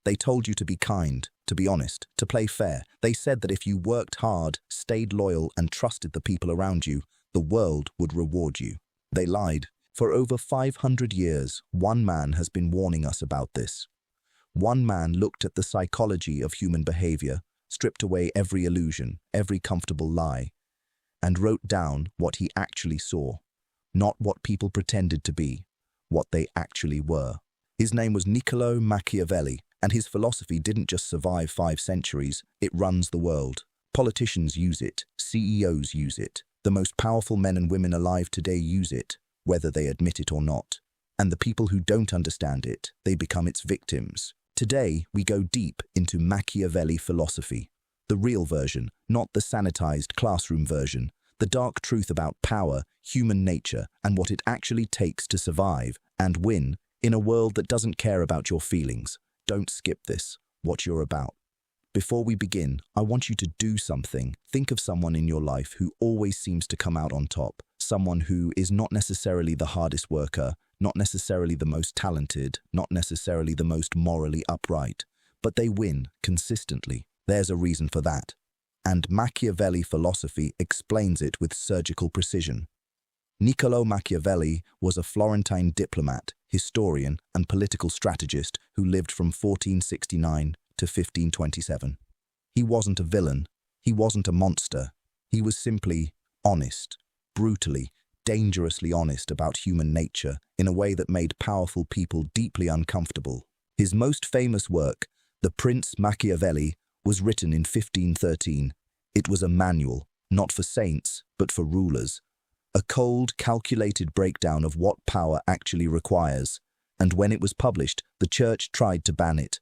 They told you to be kind, to be honest, to play fair. They said that if you worked hard, stayed loyal, and trusted the people around you, the world would reward you. They lied. For over 500 years, one man has been warning us about this. One man looked at the psychology of human behavior, stripped away every illusion, every comfortable lie, and wrote down what he actually saw, not what people pretended to be, what they actually were. His name was Niccolo Machiavelli, and his philosophy didn't just survive 5 centuries, it runs the world. Politicians use it, CEOs use it, the most powerful men and women alive today use it, whether they admit it or not. And the people who don't understand it, they become its victims. Today, we go deep into Machiavelli philosophy, the real version, not the sanitized classroom version, the dark truth about power, human nature, and what it actually takes to survive and win in a world that doesn't care about your feelings. Don't skip this, what you're about. Before we begin, I want you to do something. Think of someone in your life who always seems to come out on top, someone who is not necessarily the hardest worker, not necessarily the most talented, not necessarily the most morally upright, but they win consistently. There's a reason for that. And Machiavelli philosophy explains it with surgical precision. Niccolo Machiavelli was a Florentine diplomat, historian, and political strategist who lived from 1469 to 1527. He wasn't a villain. He wasn't a monster. He was simply honest, brutally, dangerously honest about human nature in a way that made powerful people deeply uncomfortable. His most famous work, The Prince Machiavelli, was written in 1513. It was a manual, not for saints, but for rulers. A cold, calculated breakdown of what power actually requires. And when it was published, the church tried to ban it.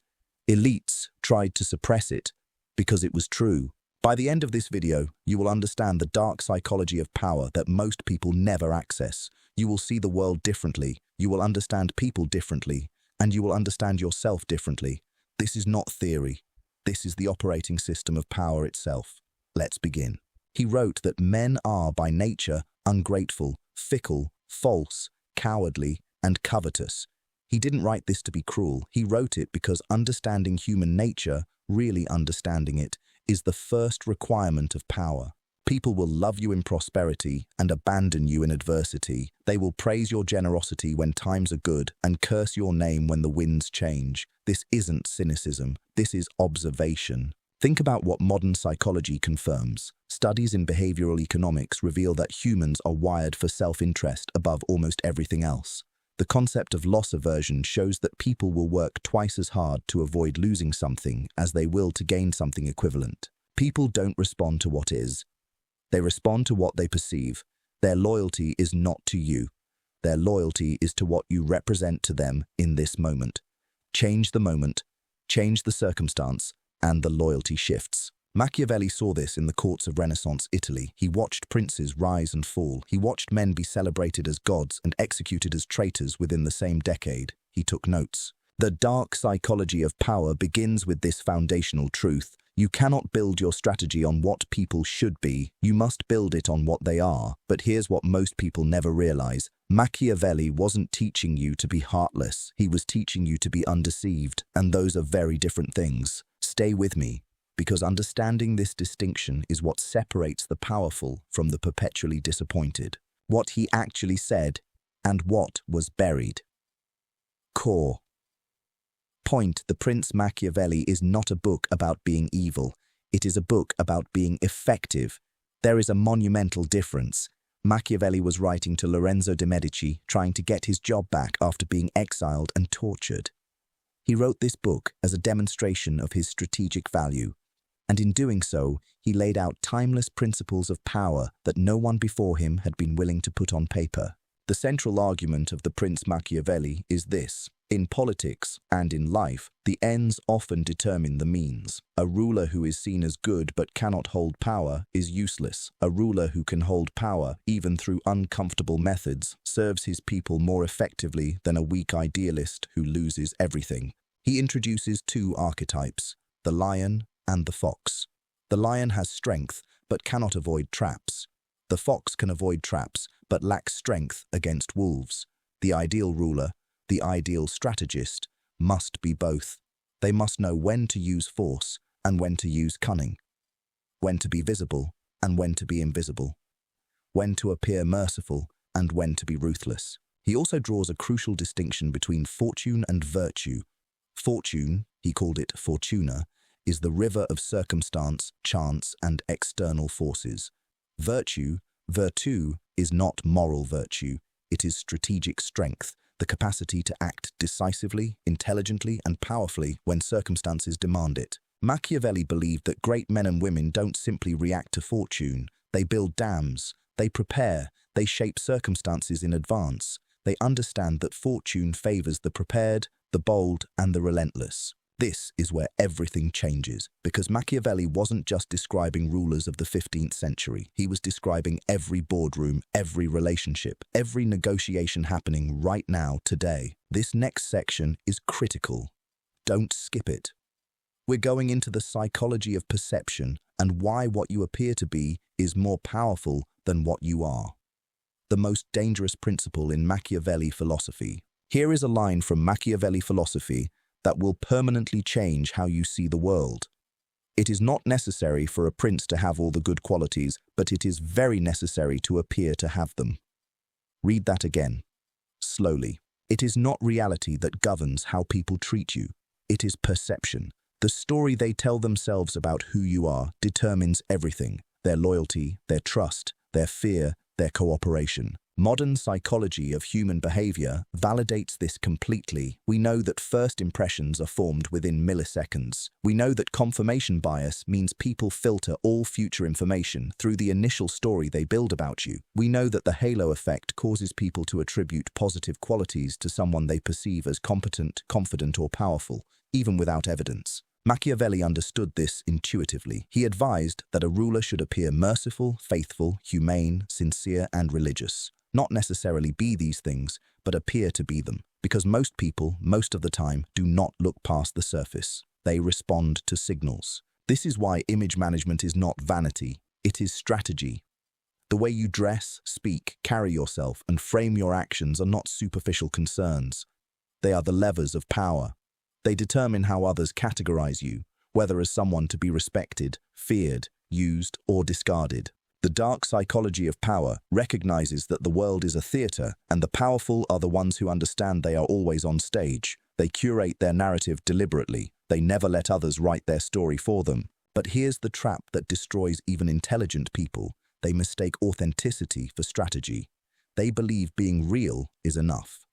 Elites tried to suppress it, because it was true. By the end of this video, you will understand the dark psychology of power that most people never access. You will see the world differently, you will understand people differently, and you will understand yourself differently. This is not theory. This is the operating system of power itself. Let's begin. He wrote that men are by nature ungrateful, fickle, false, cowardly, and covetous. He didn't write this to be cruel. He wrote it because understanding human nature, really understanding it, is the first requirement of power. People will love you in prosperity and abandon you in adversity. They will praise your generosity when times are good and curse your name when the winds change. This isn't cynicism. This is observation. Think about what modern psychology confirms. Studies in behavioral economics reveal that humans are wired for self-interest above almost everything else. The concept of loss aversion shows that people will work twice as hard to avoid losing something as they will to gain something equivalent. People don't respond to what is. They respond to what they perceive. Their loyalty is not to you. Their loyalty is to what you represent to them in this moment. Change the moment, change the circumstance, and the loyalty shifts. Machiavelli saw this in the courts of Renaissance Italy. He watched princes rise and fall. He watched men be celebrated as gods and executed as traitors within the same decade. He took notes. The dark psychology of power begins with this foundational truth. You cannot build your strategy on what people should be. You must build it on what they are. But here's what most people never realize. Machiavelli wasn't teaching you to be heartless. He was teaching you to be undeceived. And those are very different things. Stay with me, because understanding this distinction is what separates the powerful from the perpetually disappointed. What he actually said and what was buried. Core. Point: The Prince Machiavelli is not a book about being evil. It is a book about being effective. There is a monumental difference. Machiavelli was writing to Lorenzo de' Medici, trying to get his job back after being exiled and tortured. He wrote this book as a demonstration of his strategic value, and in doing so, he laid out timeless principles of power that no one before him had been willing to put on paper. The central argument of the Prince Machiavelli is this: in politics and in life, the ends often determine the means. A ruler who is seen as good but cannot hold power is useless. A ruler who can hold power, even through uncomfortable methods, serves his people more effectively than a weak idealist who loses everything. He introduces 2 archetypes, the lion and the fox. The lion has strength but cannot avoid traps. The fox can avoid traps but lacks strength against wolves. The ideal ruler, the ideal strategist, must be both. They must know when to use force and when to use cunning, when to be visible and when to be invisible, when to appear merciful and when to be ruthless. He also draws a crucial distinction between fortune and virtue. Fortune, he called it fortuna, is the river of circumstance, chance, and external forces. Virtue, virtu, is not moral virtue. It is strategic strength, the capacity to act decisively, intelligently, and powerfully when circumstances demand it. Machiavelli believed that great men and women don't simply react to fortune. They build dams, they prepare, they shape circumstances in advance. They understand that fortune favors the prepared, the bold, and the relentless. This is where everything changes, because Machiavelli wasn't just describing rulers of the 15th century. He was describing every boardroom, every relationship, every negotiation happening right now, today. This next section is critical. Don't skip it. We're going into the psychology of perception and why what you appear to be is more powerful than what you are. The most dangerous principle in Machiavelli philosophy. Here is a line from Machiavelli philosophy that will permanently change how you see the world. It is not necessary for a prince to have all the good qualities, but it is very necessary to appear to have them. Read that again, slowly. It is not reality that governs how people treat you. It is perception. The story they tell themselves about who you are determines everything: their loyalty, their trust, their fear, their cooperation. Modern psychology of human behavior validates this completely. We know that first impressions are formed within milliseconds. We know that confirmation bias means people filter all future information through the initial story they build about you. We know that the halo effect causes people to attribute positive qualities to someone they perceive as competent, confident, or powerful, even without evidence. Machiavelli understood this intuitively. He advised that a ruler should appear merciful, faithful, humane, sincere, and religious. Not necessarily be these things, but appear to be them. Because most people, most of the time, do not look past the surface. They respond to signals. This is why image management is not vanity, it is strategy. The way you dress, speak, carry yourself, and frame your actions are not superficial concerns. They are the levers of power. They determine how others categorize you, whether as someone to be respected, feared, used, or discarded. The dark psychology of power recognizes that the world is a theater, and the powerful are the ones who understand they are always on stage. They curate their narrative deliberately. They never let others write their story for them. But here's the trap that destroys even intelligent people. They mistake authenticity for strategy. They believe being real is enough.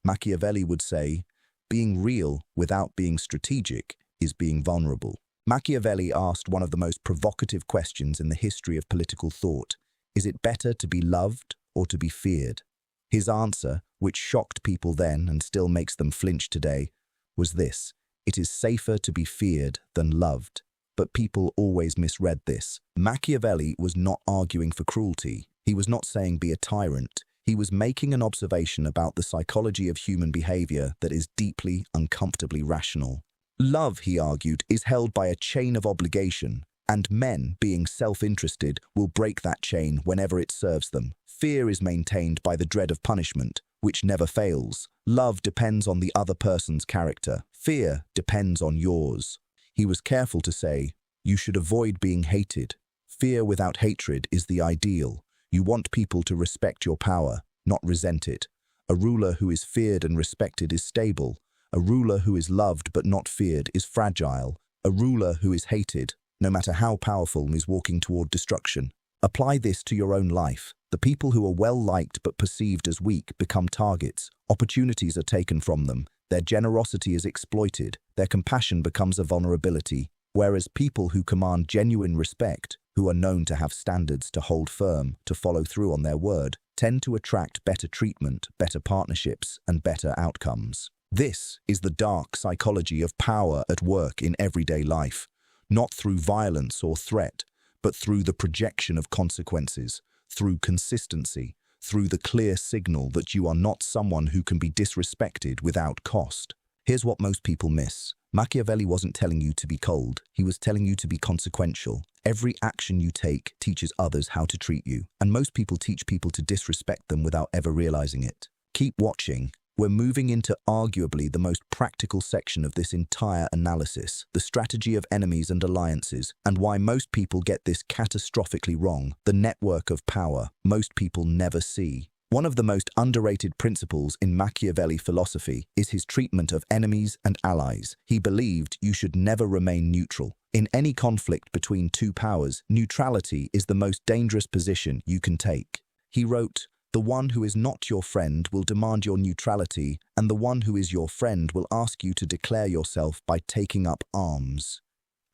Machiavelli would say, being real without being strategic is being vulnerable. Machiavelli asked one of the most provocative questions in the history of political thought. Is it better to be loved or to be feared? His answer, which shocked people then and still makes them flinch today, was this: it is safer to be feared than loved. But people always misread this. Machiavelli was not arguing for cruelty. He was not saying be a tyrant. He was making an observation about the psychology of human behavior that is deeply, uncomfortably rational. Love, he argued, is held by a chain of obligation, and men, being self-interested, will break that chain whenever it serves them. Fear is maintained by the dread of punishment, which never fails. Love depends on the other person's character. Fear depends on yours. He was careful to say, you should avoid being hated. Fear without hatred is the ideal. You want people to respect your power, not resent it. A ruler who is feared and respected is stable. A ruler who is loved but not feared is fragile. A ruler who is hated, no matter how powerful, is walking toward destruction. Apply this to your own life. The people who are well-liked but perceived as weak become targets. Opportunities are taken from them. Their generosity is exploited. Their compassion becomes a vulnerability. Whereas people who command genuine respect, who are known to have standards, to hold firm, to follow through on their word, tend to attract better treatment, better partnerships, and better outcomes. This is the dark psychology of power at work in everyday life, not through violence or threat, but through the projection of consequences, through consistency, through the clear signal that you are not someone who can be disrespected without cost. Here's what most people miss. Machiavelli wasn't telling you to be cold. He was telling you to be consequential. Every action you take teaches others how to treat you, and most people teach people to disrespect them without ever realizing it. Keep watching. we're moving into arguably the most practical section of this entire analysis, the strategy of enemies and alliances, and why most people get this catastrophically wrong, the network of power most people never see. One of the most underrated principles in Machiavelli philosophy is his treatment of enemies and allies. He believed you should never remain neutral. In any conflict between two powers, neutrality is the most dangerous position you can take. He wrote, "The one who is not your friend will demand your neutrality, and the one who is your friend will ask you to declare yourself by taking up arms."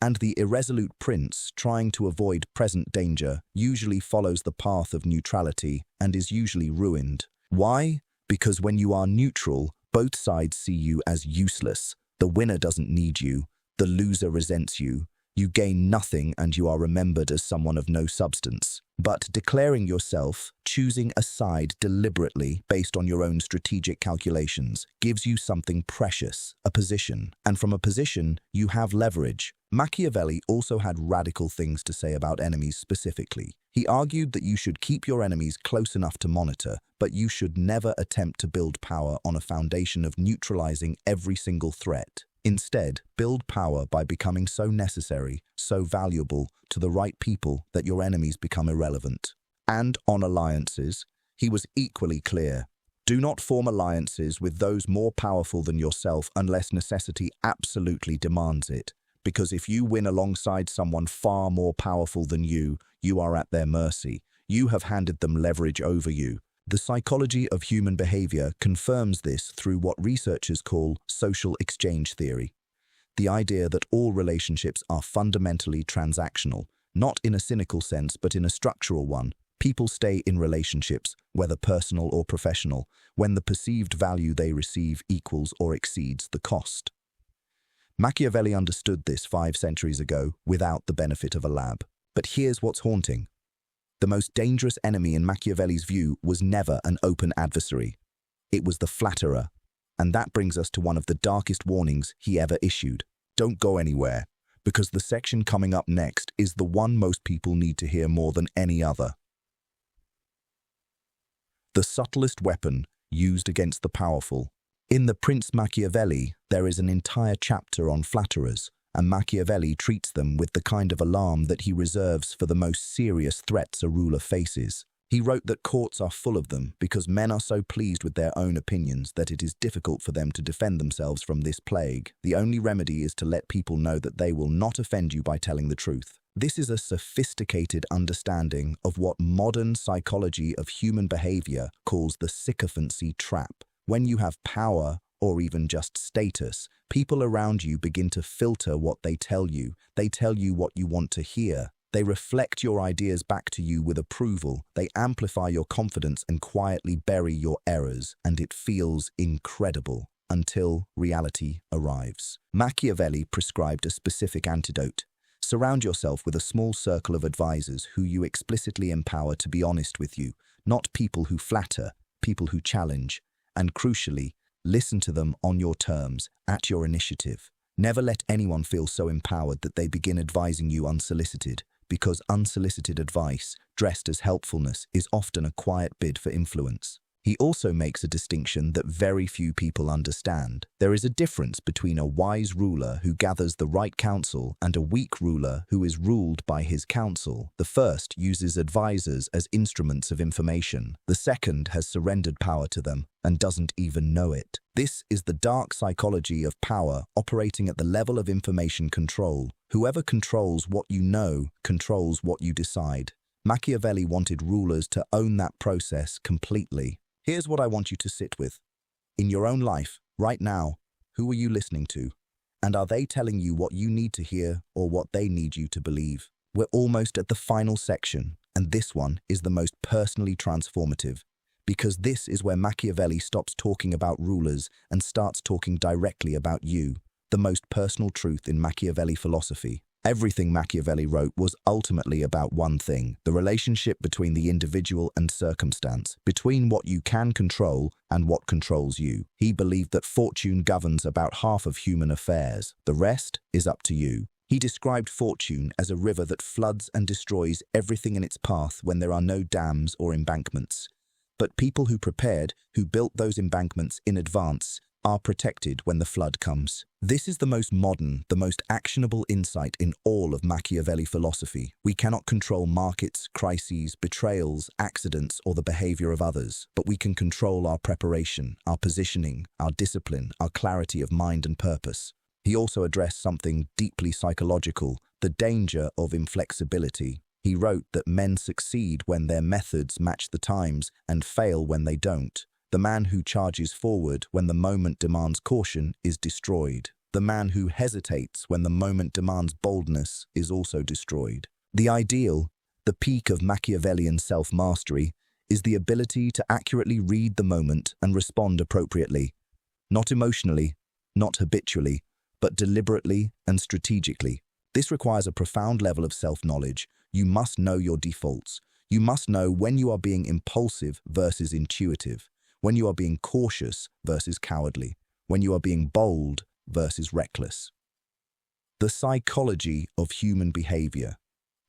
And the irresolute prince, trying to avoid present danger, usually follows the path of neutrality and is usually ruined. Why? Because when you are neutral, both sides see you as useless. The winner doesn't need you. The loser resents you. You gain nothing and you are remembered as someone of no substance. But declaring yourself, choosing a side deliberately based on your own strategic calculations, gives you something precious, a position. And from a position, you have leverage. Machiavelli also had radical things to say about enemies specifically. He argued that you should keep your enemies close enough to monitor, but you should never attempt to build power on a foundation of neutralizing every single threat. Instead, build power by becoming so necessary, so valuable to the right people that your enemies become irrelevant. And on alliances, he was equally clear. Do not form alliances with those more powerful than yourself unless necessity absolutely demands it. Because if you win alongside someone far more powerful than you are at their mercy. You have handed them leverage over you. The psychology of human behavior confirms this through what researchers call social exchange theory. The idea that all relationships are fundamentally transactional, not in a cynical sense but in a structural one. People stay in relationships, whether personal or professional, when the perceived value they receive equals or exceeds the cost. Machiavelli understood this 5 centuries ago without the benefit of a lab. But here's what's haunting. The most dangerous enemy in Machiavelli's view was never an open adversary. It was the flatterer. And that brings us to one of the darkest warnings he ever issued. Don't go anywhere, because the section coming up next is the one most people need to hear more than any other. The subtlest weapon used against the powerful. In The Prince Machiavelli, there is an entire chapter on flatterers, and Machiavelli treats them with the kind of alarm that he reserves for the most serious threats a ruler faces. He wrote that courts are full of them because men are so pleased with their own opinions that it is difficult for them to defend themselves from this plague. The only remedy is to let people know that they will not offend you by telling the truth. This is a sophisticated understanding of what modern psychology of human behavior calls the sycophancy trap. When you have power, or even just status, people around you begin to filter what they tell you. They tell you what you want to hear. They reflect your ideas back to you with approval. They amplify your confidence and quietly bury your errors, and it feels incredible until reality arrives. Machiavelli prescribed a specific antidote. Surround yourself with a small circle of advisors who you explicitly empower to be honest with you, not people who flatter, people who challenge, and crucially, listen to them on your terms, at your initiative. Never let anyone feel so empowered that they begin advising you unsolicited, because unsolicited advice, dressed as helpfulness, is often a quiet bid for influence. He also makes a distinction that very few people understand. There is a difference between a wise ruler who gathers the right counsel and a weak ruler who is ruled by his counsel. The first uses advisors as instruments of information. The second has surrendered power to them and doesn't even know it. This is the dark psychology of power operating at the level of information control. Whoever controls what you know controls what you decide. Machiavelli wanted rulers to own that process completely. Here's what I want you to sit with. In your own life, right now, who are you listening to? And are they telling you what you need to hear or what they need you to believe? We're almost at the final section, and this one is the most personally transformative, because this is where Machiavelli stops talking about rulers and starts talking directly about you, the most personal truth in Machiavelli philosophy. Everything Machiavelli wrote was ultimately about one thing, the relationship between the individual and circumstance, between what you can control and what controls you. He believed that fortune governs about half of human affairs. The rest is up to you. He described fortune as a river that floods and destroys everything in its path when there are no dams or embankments. But people who prepared, who built those embankments in advance, are protected when the flood comes. This is the most modern, the most actionable insight in all of Machiavelli philosophy. We cannot control markets, crises, betrayals, accidents, or the behavior of others, but we can control our preparation, our positioning, our discipline, our clarity of mind and purpose. He also addressed something deeply psychological, the danger of inflexibility. He wrote that men succeed when their methods match the times and fail when they don't. The man who charges forward when the moment demands caution is destroyed. The man who hesitates when the moment demands boldness is also destroyed. The ideal, the peak of Machiavellian self-mastery, is the ability to accurately read the moment and respond appropriately. Not emotionally, not habitually, but deliberately and strategically. This requires a profound level of self-knowledge. You must know your defaults. You must know when you are being impulsive versus intuitive, when you are being cautious versus cowardly, when you are being bold versus reckless. The psychology of human behavior,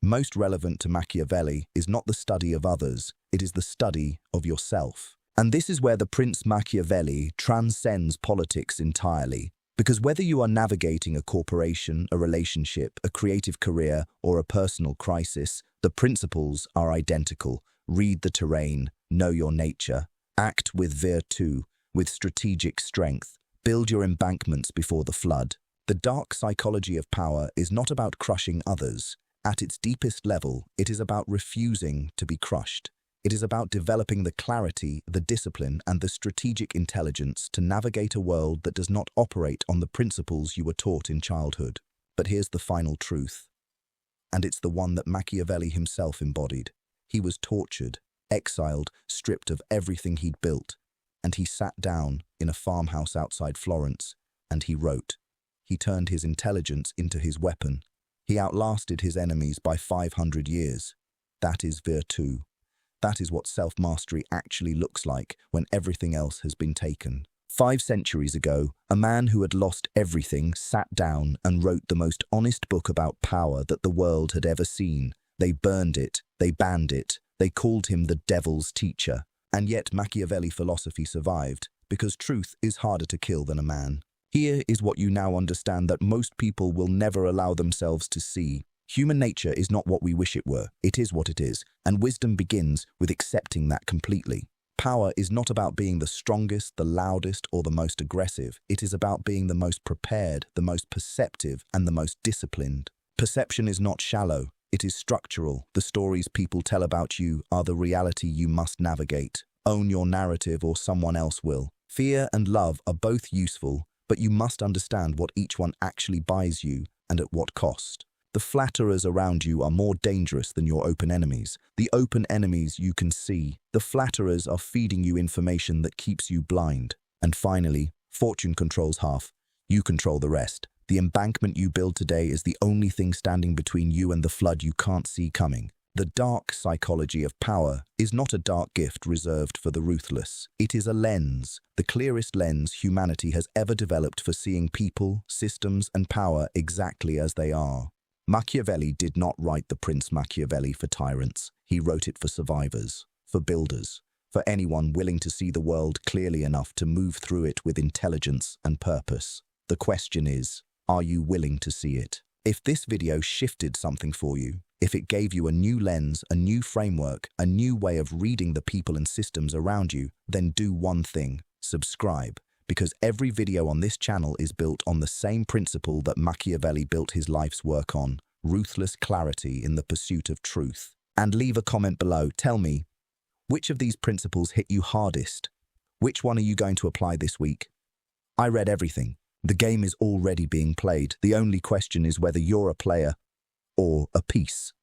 most relevant to Machiavelli, is not the study of others, it is the study of yourself. And this is where the Prince Machiavelli transcends politics entirely. Because whether you are navigating a corporation, a relationship, a creative career, or a personal crisis, the principles are identical. Read the terrain, know your nature, act with virtù, with strategic strength, build your embankments before the flood. The dark psychology of power is not about crushing others. At its deepest level, it is about refusing to be crushed. It is about developing the clarity, the discipline, and the strategic intelligence to navigate a world that does not operate on the principles you were taught in childhood. But here's the final truth. And it's the one that Machiavelli himself embodied. He was tortured, exiled, stripped of everything he'd built. And he sat down in a farmhouse outside Florence, and he wrote. He turned his intelligence into his weapon. He outlasted his enemies by 500 years. That is virtù. That is what self-mastery actually looks like when everything else has been taken. 5 centuries ago, a man who had lost everything sat down and wrote the most honest book about power that the world had ever seen. They burned it, they banned it, they called him the devil's teacher. And yet Machiavelli philosophy survived, because truth is harder to kill than a man. Here is what you now understand that most people will never allow themselves to see. Human nature is not what we wish it were, it is what it is, and wisdom begins with accepting that completely. Power is not about being the strongest, the loudest, or the most aggressive. It is about being the most prepared, the most perceptive, and the most disciplined. Perception is not shallow, it is structural. The stories people tell about you are the reality you must navigate. Own your narrative or someone else will. Fear and love are both useful, but you must understand what each one actually buys you and at what cost. The flatterers around you are more dangerous than your open enemies. The open enemies you can see. The flatterers are feeding you information that keeps you blind. And finally, fortune controls half. You control the rest. The embankment you build today is the only thing standing between you and the flood you can't see coming. The dark psychology of power is not a dark gift reserved for the ruthless. It is a lens, the clearest lens humanity has ever developed for seeing people, systems, and power exactly as they are. Machiavelli did not write the Prince Machiavelli for tyrants. He wrote it for survivors, for builders, for anyone willing to see the world clearly enough to move through it with intelligence and purpose. The question is, are you willing to see it? If this video shifted something for you, if it gave you a new lens, a new framework, a new way of reading the people and systems around you, then do one thing: subscribe. Because every video on this channel is built on the same principle that Machiavelli built his life's work on: ruthless clarity in the pursuit of truth. And leave a comment below. Tell me, which of these principles hit you hardest? Which one are you going to apply this week? I read everything. The game is already being played. The only question is whether you're a player or a piece.